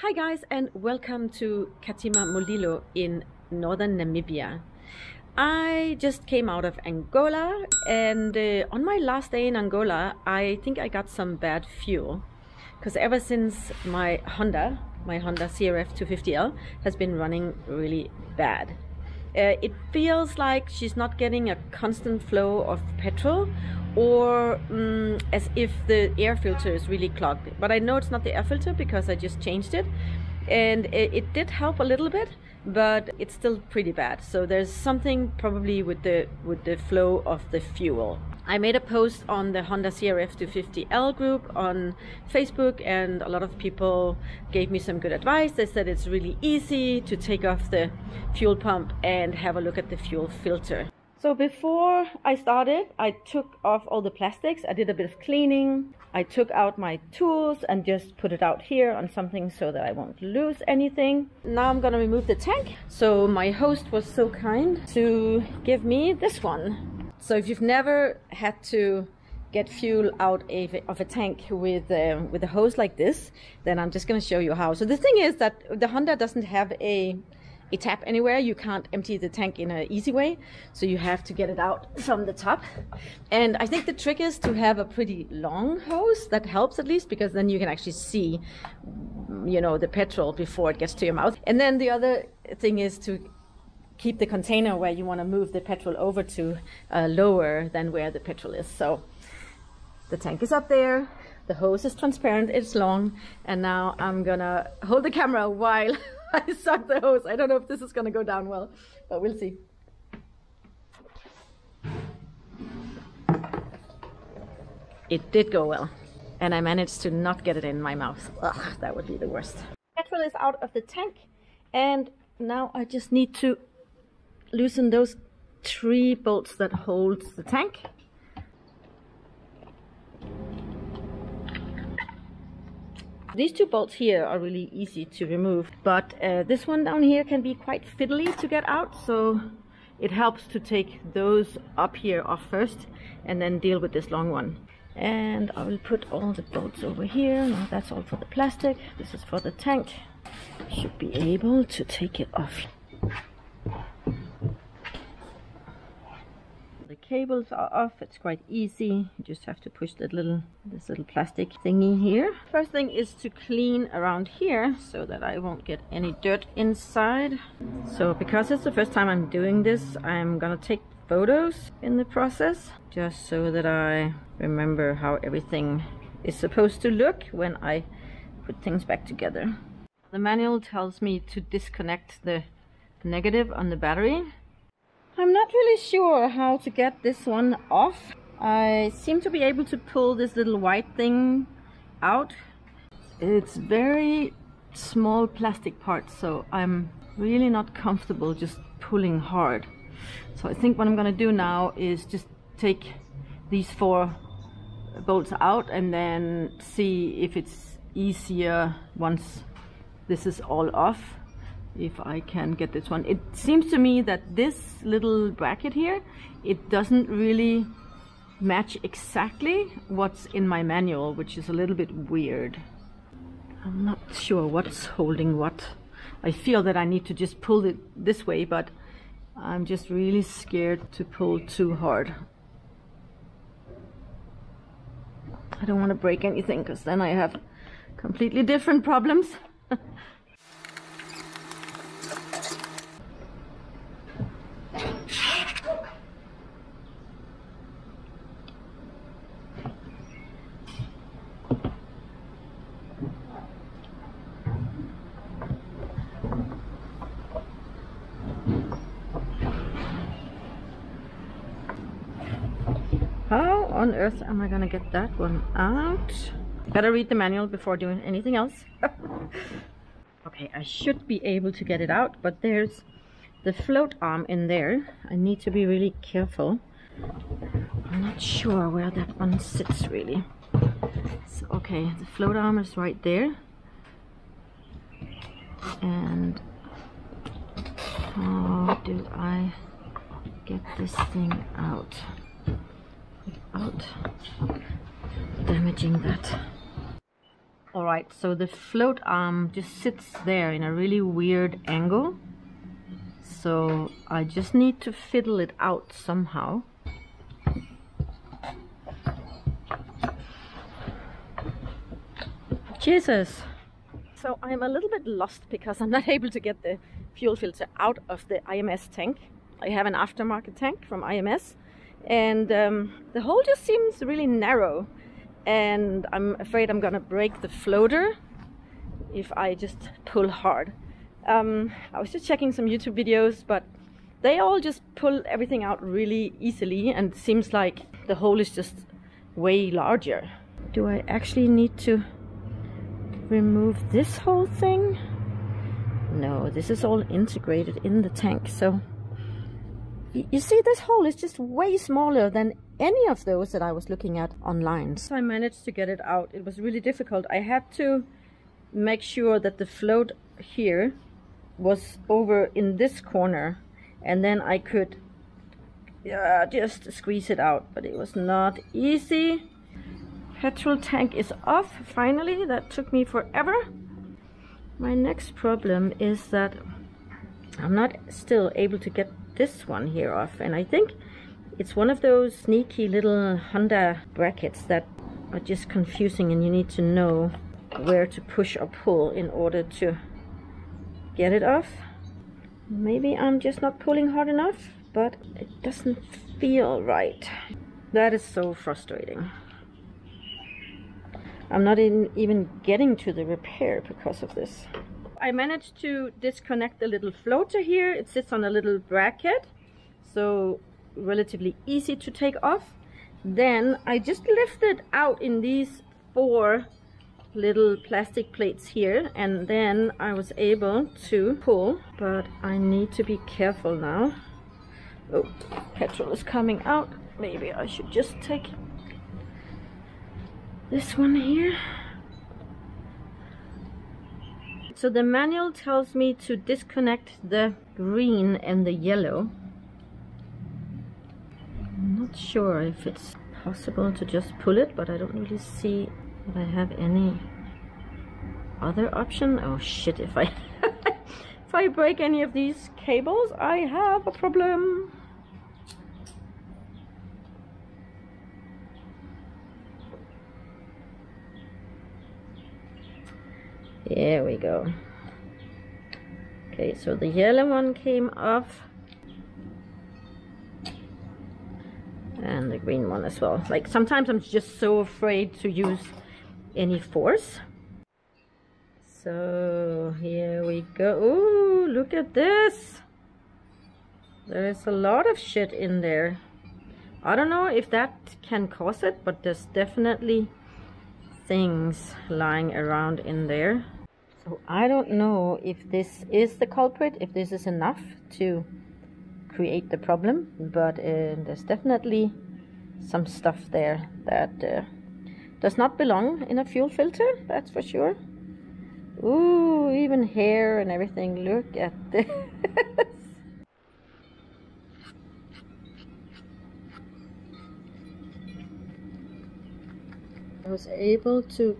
Hi guys, and welcome to Katima Mulilo in Northern Namibia. I just came out of Angola, and on my last day in Angola I think I got some bad fuel, because ever since my Honda CRF250L has been running really bad. It feels like she's not getting a constant flow of petrol, or as if the air filter is really clogged. But I know it's not the air filter because I just changed it, and it did help a little bit, but it's still pretty bad. So there's something probably with the flow of the fuel. I made a post on the Honda CRF250L group on Facebook, and a lot of people gave me some good advice. They said it's really easy to take off the fuel pump and have a look at the fuel filter. So before I started, I took off all the plastics. I did a bit of cleaning. I took out my tools and just put it out here on something so that I won't lose anything. Now I'm gonna remove the tank. So my host was so kind to give me this one. So if you've never had to get fuel out of a tank with a hose like this, then I'm just going to show you how. So the thing is that the Honda doesn't have a tap anywhere. You can't empty the tank in an easy way, so you have to get it out from the top. And I think the trick is to have a pretty long hose. That helps at least, because then you can actually see, you know, the petrol before it gets to your mouth. And then the other thing is to keep the container where you want to move the petrol over to lower than where the petrol is. So the tank is up there, the hose is transparent, it's long, and now I'm gonna hold the camera while I suck the hose. I don't know if this is gonna go down well, but we'll see. It did go well, and I managed to not get it in my mouth. Ugh, that would be the worst. Petrol is out of the tank, and now I just need to loosen those 3 bolts that holds the tank. These 2 bolts here are really easy to remove, but this one down here can be quite fiddly to get out, so it helps to take those up here off first and then deal with this long one. And I will put all the bolts over here. Now that's all for the plastic. This is for the tank. Should be able to take it off. The cables are off. It's quite easy. You just have to push this little plastic thingy here. First thing is to clean around here so that I won't get any dirt inside. So because it's the first time I'm doing this, I'm gonna take photos in the process, just so that I remember how everything is supposed to look when I put things back together. The manual tells me to disconnect the negative on the battery. I'm not really sure how to get this one off. I seem to be able to pull this little white thing out. It's very small plastic parts, so I'm really not comfortable just pulling hard. So I think what I'm gonna do now is just take these 4 bolts out and then see if it's easier once this is all off, if I can get this one. It seems to me that this little bracket here, it doesn't really match exactly what's in my manual, which is a little bit weird. I'm not sure what's holding what. I feel that I need to just pull it this way, but I'm just really scared to pull too hard. I don't want to break anything, because then I have completely different problems. How on earth am I gonna get that one out? Better read the manual before doing anything else. Okay, I should be able to get it out, but there's the float arm in there. I need to be really careful. I'm not sure where that one sits really. So, okay, the float arm is right there. And how do I get this thing out without damaging that? Alright, so the float arm just sits there in a really weird angle. So I just need to fiddle it out somehow. Jesus! So I'm a little bit lost because I'm not able to get the fuel filter out of the IMS tank. I have an aftermarket tank from IMS, and the hole just seems really narrow, and I'm afraid I'm gonna break the floater if I just pull hard. I was just checking some YouTube videos, but they all just pull everything out really easily, and it seems like the hole is just way larger. Do I actually need to remove this whole thing? No, this is all integrated in the tank. So you see, this hole is just way smaller than any of those that I was looking at online. So I managed to get it out. It was really difficult. I had to make sure that the float here was over in this corner, and then I could just squeeze it out, but it was not easy. Petrol tank is off, finally. That took me forever. My next problem is that I'm not still able to get this one here off, and I think it's one of those sneaky little Honda brackets that are just confusing, and you need to know where to push or pull in order to get it off. Maybe I'm just not pulling hard enough, but it doesn't feel right. That is so frustrating. I'm not even getting to the repair because of this. I managed to disconnect the little floater here. It sits on a little bracket, so relatively easy to take off. Then I just lifted out in these 4 little plastic plates here, and then I was able to pull, but I need to be careful now. Oh, petrol is coming out. Maybe I should just take this one here. So the manual tells me to disconnect the green and the yellow. I'm not sure if it's possible to just pull it, but I don't really see that I have any other option. Oh shit, if I if I break any of these cables, I have a problem. There we go. Okay, so the yellow one came off, and the green one as well. Like, sometimes I'm just so afraid to use any force. So here we go. Ooh, look at this. There's a lot of shit in there. I don't know if that can cause it, but there's definitely things lying around in there. So I don't know if this is the culprit, if this is enough to create the problem, but there's definitely some stuff there that does not belong in a fuel filter, that's for sure. Ooh, even hair and everything. Look at this. I was able to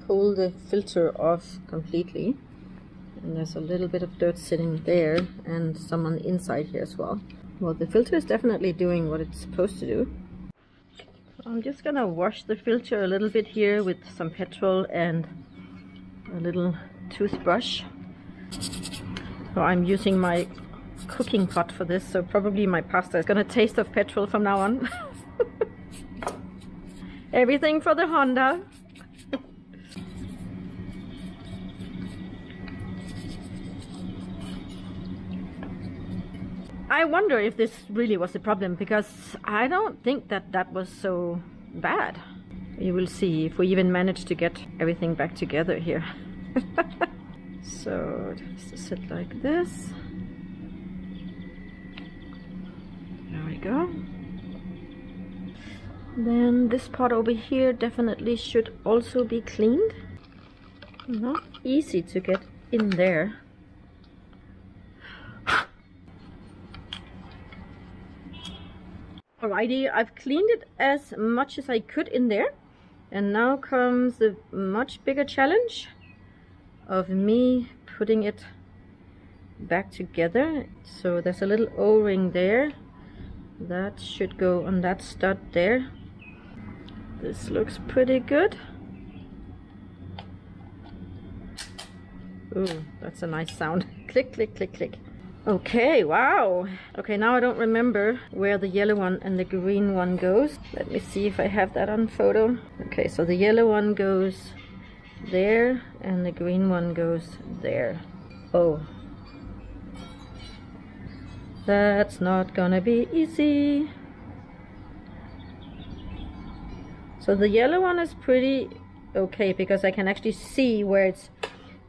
pull the filter off completely, and there's a little bit of dirt sitting there and some on the inside here as well. Well, the filter is definitely doing what it's supposed to do. I'm just gonna wash the filter a little bit here with some petrol and a little toothbrush. So I'm using my cooking pot for this, so probably my pasta is gonna taste of petrol from now on. Everything for the Honda. I wonder if this really was the problem, because I don't think that that was so bad. You will see if we even manage to get everything back together here. So it has to sit like this. There we go. Then this part over here definitely should also be cleaned. Not easy to get in there. Alrighty, I've cleaned it as much as I could in there. And now comes the much bigger challenge of me putting it back together. So there's a little O-ring there. That should go on that stud there. This looks pretty good. Ooh, that's a nice sound. Click, click, click, click. Okay, wow. Okay, now I don't remember where the yellow one and the green one goes. Let me see if I have that on photo. Okay, so the yellow one goes there and the green one goes there. Oh. That's not gonna be easy. So the yellow one is pretty okay because I can actually see where it's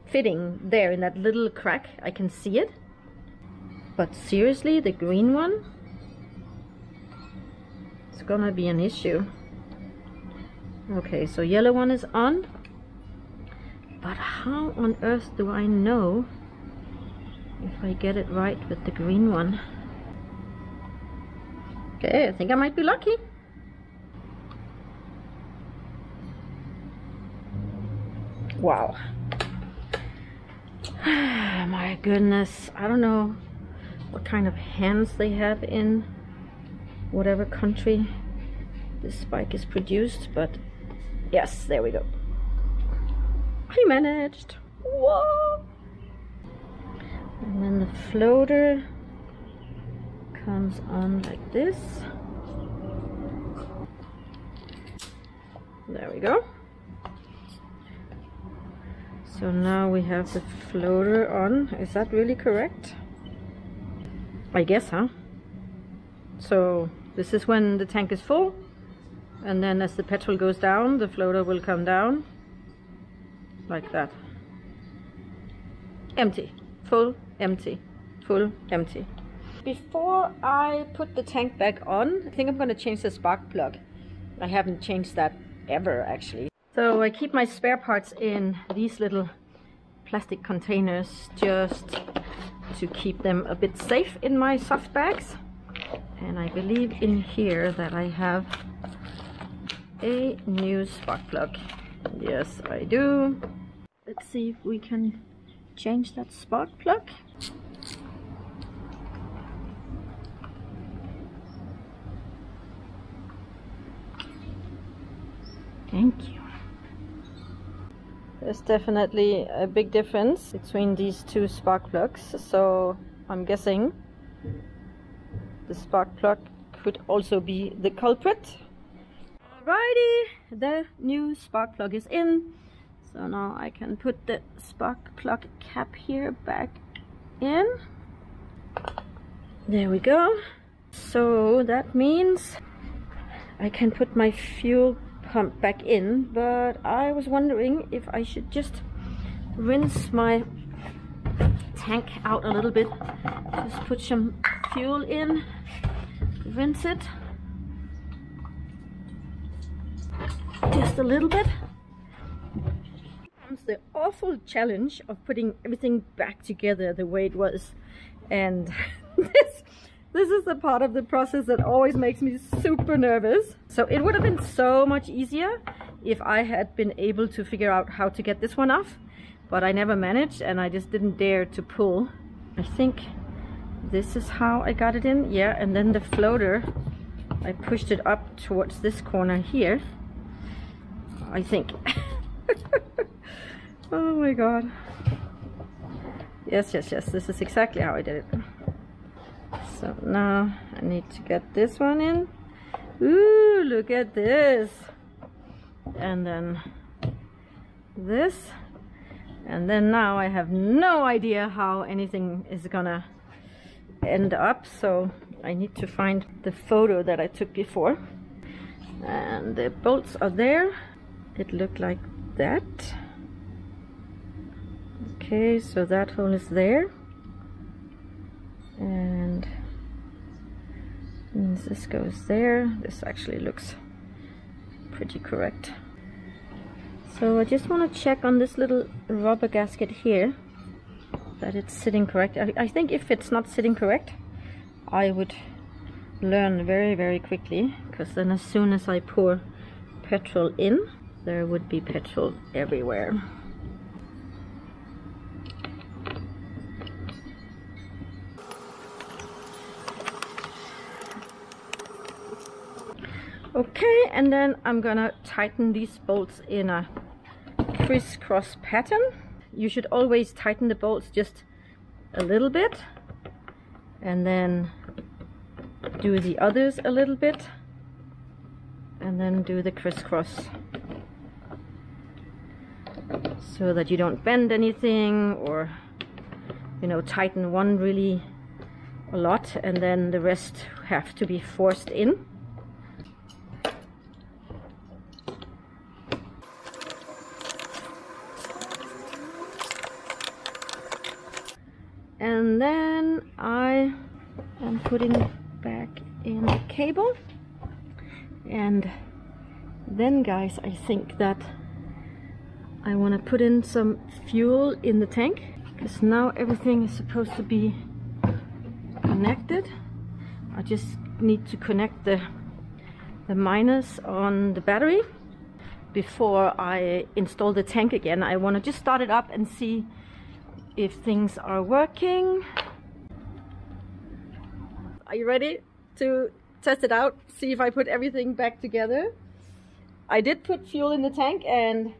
fitting there in that little crack. I can see it. But seriously, the green one? It's gonna be an issue. Okay, so yellow one is on. But how on earth do I know if I get it right with the green one? Okay, I think I might be lucky. Wow. My goodness, I don't know what kind of hands they have in whatever country this bike is produced, but yes, there we go. I managed. Whoa! And then the floater comes on like this. There we go. So now we have the floater on. Is that really correct? I guess, huh? So this is when the tank is full, and then as the petrol goes down, the floater will come down like that. Empty, full, empty, full, empty. Before I put the tank back on, I think I'm going to change the spark plug. I haven't changed that ever, actually. So I keep my spare parts in these little plastic containers just to keep them a bit safe in my soft bags. And I believe in here that I have a new spark plug. Yes, I do. Let's see if we can change that spark plug. Thank you. There's definitely a big difference between these two spark plugs, so I'm guessing the spark plug could also be the culprit. Alrighty, the new spark plug is in. So now I can put the spark plug cap here back in. There we go. So that means I can put my fuel pump back in, but I was wondering if I should just rinse my tank out a little bit. Just put some fuel in, rinse it just a little bit. Comes the awful challenge of putting everything back together the way it was, and this is the part of the process that always makes me super nervous. So it would have been so much easier if I had been able to figure out how to get this one off, but I never managed and I just didn't dare to pull. I think this is how I got it in. Yeah, and then the floater, I pushed it up towards this corner here, I think. Oh my god. Yes, yes, yes, this is exactly how I did it. So now I need to get this one in. Ooh, look at this. And then this. And then now I have no idea how anything is gonna end up. So I need to find the photo that I took before. And the bolts are there. It looked like that. Okay, so that hole is there. And this goes there. This actually looks pretty correct. So I just want to check on this little rubber gasket here that it's sitting correct. I think if it's not sitting correct, I would learn very, very quickly, because then as soon as I pour petrol in, there would be petrol everywhere. Okay, and then I'm gonna tighten these bolts in a crisscross pattern. You should always tighten the bolts just a little bit and then do the others a little bit and then do the crisscross, so that you don't bend anything or, you know, tighten one really a lot and then the rest have to be forced in. And then I am putting back in the cable, and then guys, I think that I want to put in some fuel in the tank, because now everything is supposed to be connected. I just need to connect the minus on the battery before I install the tank again. I want to just start it up and see if things are working. Are you ready to test it out? See if I put everything back together. I did put fuel in the tank and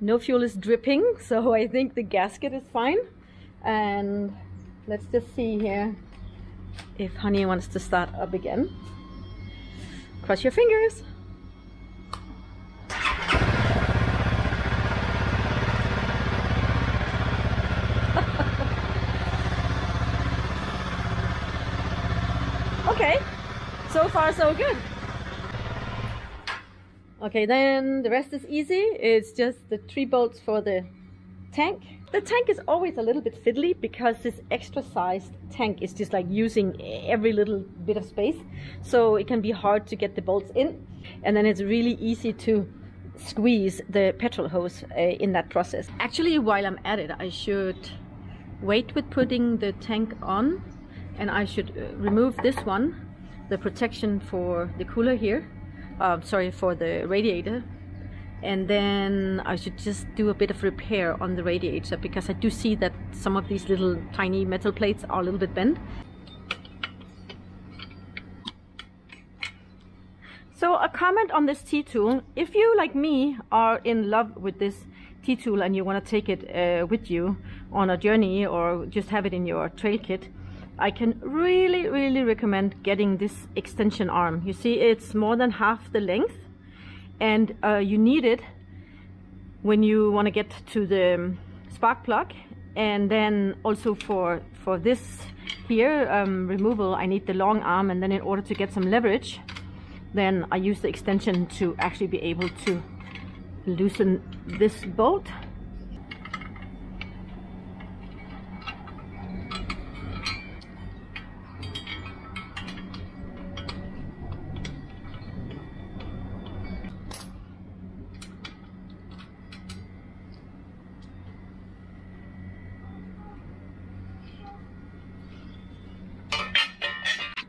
no fuel is dripping, so I think the gasket is fine. And let's just see here if honey wants to start up again. Cross your fingers. Okay, so far so good. Okay, then the rest is easy. It's just the 3 bolts for the tank. The tank is always a little bit fiddly because this extra sized tank is just like using every little bit of space. So it can be hard to get the bolts in. And then it's really easy to squeeze the petrol hose in that process. Actually, while I'm at it, I should wait with putting the tank on. And I should remove this one, the protection for the cooler here, sorry, for the radiator. And then I should just do a bit of repair on the radiator, because I do see that some of these little tiny metal plates are a little bit bent. So a comment on this T-tool: if you, like me, are in love with this T-tool and you want to take it with you on a journey or just have it in your trail kit, I can really recommend getting this extension arm. You see, it's more than half the length, and you need it when you want to get to the spark plug. And then also for this here removal, I need the long arm, and then in order to get some leverage, then I use the extension to actually be able to loosen this bolt.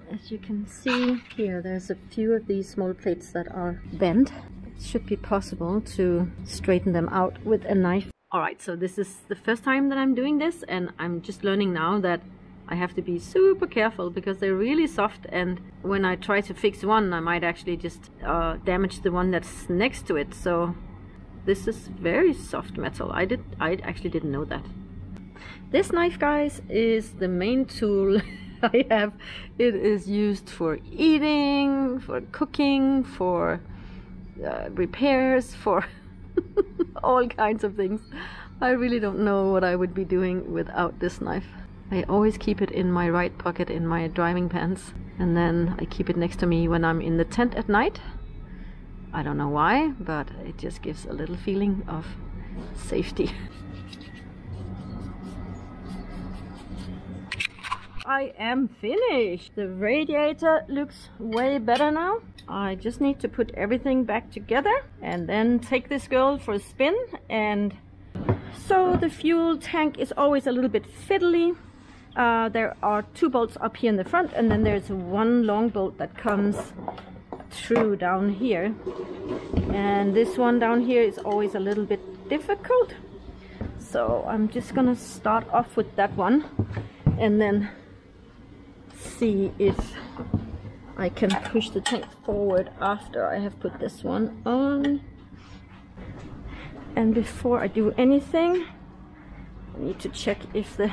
As you can see here, there's a few of these small plates that are bent. It should be possible to straighten them out with a knife. Alright, so this is the first time that I'm doing this, and I'm just learning now that I have to be super careful because they're really soft, and when I try to fix one, I might actually just damage the one that's next to it. So this is very soft metal. I actually didn't know that. This knife, guys, is the main tool I have. It is used for eating, for cooking, for repairs, for all kinds of things. I really don't know what I would be doing without this knife. I always keep it in my right pocket in my driving pants, and then I keep it next to me when I'm in the tent at night. I don't know why, but it just gives a little feeling of safety. I am finished. The radiator looks way better now. I just need to put everything back together and then take this girl for a spin. And so the fuel tank is always a little bit fiddly. There are 2 bolts up here in the front, and then there's one long bolt that comes cut through down here, and this one down here is always a little bit difficult. So I'm just gonna start off with that one and then see if I can push the tank forward after I have put this one on. And before I do anything, I need to check if the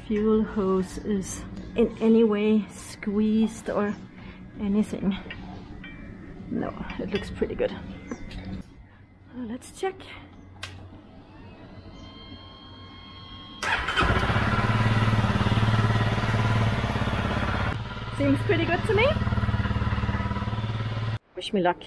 fuel hose is in any way squeezed or anything. No, it looks pretty good. Let's check. Seems pretty good to me. Wish me luck.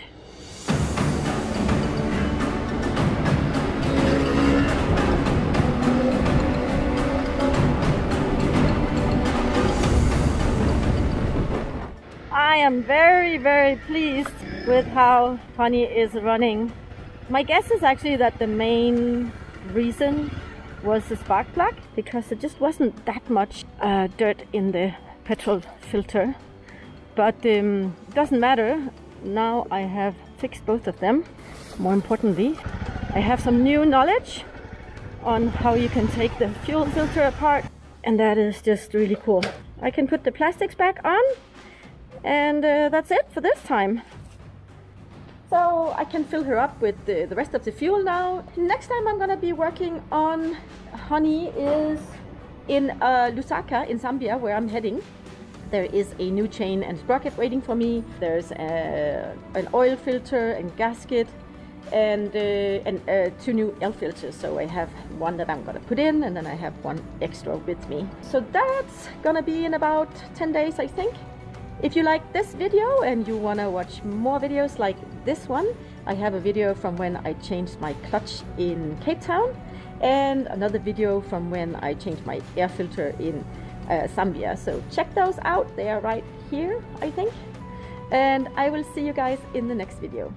I am very, very pleased with how Honey is running. My guess is actually that the main reason was the spark plug, because there just wasn't that much dirt in the petrol filter. But it doesn't matter. Now I have fixed both of them. More importantly, I have some new knowledge on how you can take the fuel filter apart, and that is just really cool. I can put the plastics back on, and that's it for this time. So I can fill her up with the rest of the fuel now. Next time I'm gonna be working on Honey is in Lusaka in Zambia, where I'm heading. There is a new chain and sprocket waiting for me. There's an oil filter and gasket and 2 new L filters. So I have one that I'm gonna put in, and then I have one extra with me. So that's gonna be in about 10 days, I think. If you like this video and you wanna watch more videos like this one, I have a video from when I changed my clutch in Cape Town, and another video from when I changed my air filter in Zambia. So check those out, they are right here, I think. And I will see you guys in the next video.